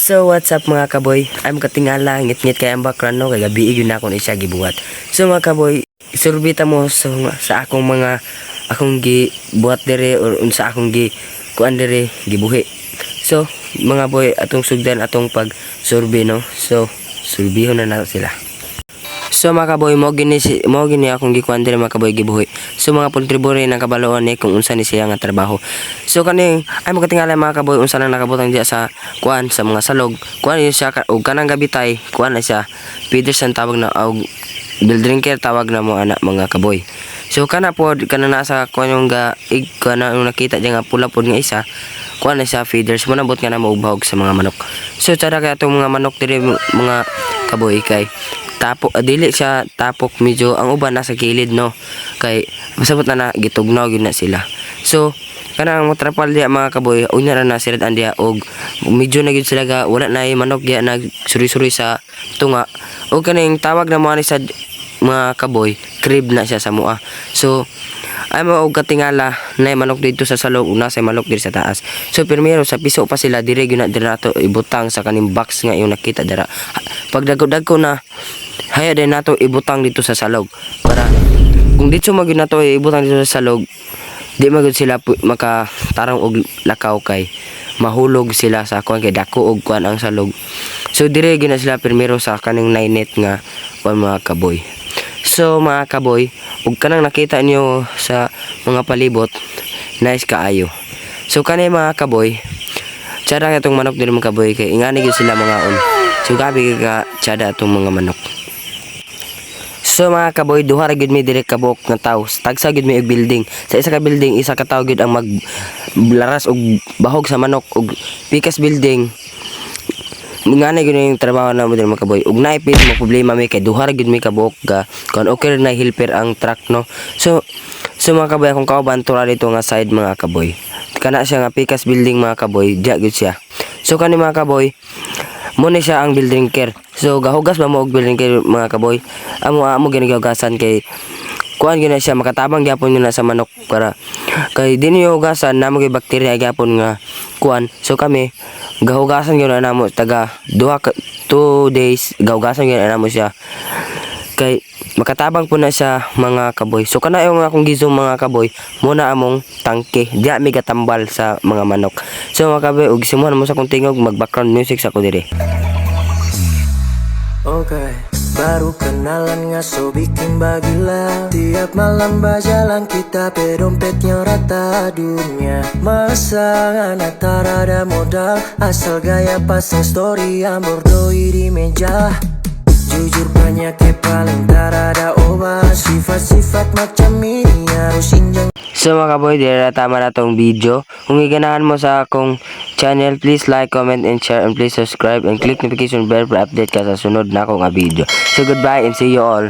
So what's up mga kaboy? I'm katingala ngit-ngit kay ang background no kay gabi yun na ako ni siya gibuhat. So mga kaboy, surbita mo sa akong mga akong gibuhat dire or unsa akong kuan dire gibuhi. So mga boy, atong sugdan atong pag survey no. So surbihon na sila. So mga kaboy, mo gini akong gikuan dire mga kaboy gibuhi. So mga kontribore nang kabaloan ni kung unsa ni siya nga trabaho. So kaning ay makatingala mga kaboy unsa nang nakabutang diya sa kuan sa mga salog. Kuan ni siya og kanang gabitay, kuan na siya. Peterson tawag na og building care tawag na mo anak mga kaboy. So kana pod kana nasa kuan yung kana nakita diya nga pula pod nga isa. Kuan na siya feeders mo nabot nga na maubahog sa mga manok. So tada kay atong mga manok dire mga kaboy kay tapok dili siya tapok, medyo ang uban nasa kilid no kay masabot na gitugnaw gyud na sila. So kanang trapal diya mga kaboy unya ra na sila andiya og medyo na gyud sila ga wala na manok diya nagsuri-suri sa tunga og kaning tawag na mo ani sa mga kaboy crib na siya sa mua. So ay mo og katingala na manok dito sa salog una sa manok dito sa taas. So primero sa piso pa sila dire gyud na dirato ibutang sa kaning box nga yung nakita dira. Pag dagko na haya din nato ibutang dito sa salog para kung dito magyud nato ibutang dito sa salog di magud sila makatarong og lakaw kay mahulog sila sa kuan kay dako og kuan ang salog. So dire gyud na sila primero sa kaning net nga kuan mga kaboy. So mga kaboy, ug kanang nakita niyo sa mga palibot, nice kaayo. So kanay mga kaboy, tsada itong manok din mga kaboy kay ingani gyud sila mga on. So gabi ka tsada itong mga manok. So mga kaboy, duha ra gyud mi dire kabok nga tawo. Tagsa gyud mi og building. Sa isa ka building, isa ka tawo gyud ang maglaras og bahog sa manok og pikas building. Ngana gyud yung trabaho na mo din mga kaboy. Ug naipit mo problema mi kay duha ra gyud mi kabok ga kon okay na helper ang truck no. So mga kaboy akong kauban tura dito nga side mga kaboy. Kana siya nga pikas building mga kaboy, diya gyud siya. So kani mga kaboy, mo ni siya ang building care. So gahugas ba mo og building care mga kaboy? Amo ginigahugasan kay kuan gyud na siya makatabang gyapon yun na sa manok para kay dinhi hugasan namo kay bakterya gyapon nga kuan. So kami gahugasan gyud na namo taga 2 days gahugasan gyud na namo siya kay makatabang po na siya mga kaboy. So kana yung akong gizong mga kaboy muna among tangke diya mi gatambal sa mga manok. So mga kaboy ug simuhan mo sa kong tingog mag background music sa ko dire. Okay, baru kenalan ngaso bikin bagila. Tiap malam berjalan kita pedompetnya rata dunia. Masa anak tarada modal, asal gaya pasang story yang bordoi di meja. Jujur banyak yang paling tarada obat. Sifat-sifat macam ini harus injang. So mga kaboy, dire tama na tong video. Kung iganahan mo sa akong channel, please like, comment, and share, and please subscribe and click notification bell para update ka sa sunod na akong video. So goodbye and see you all.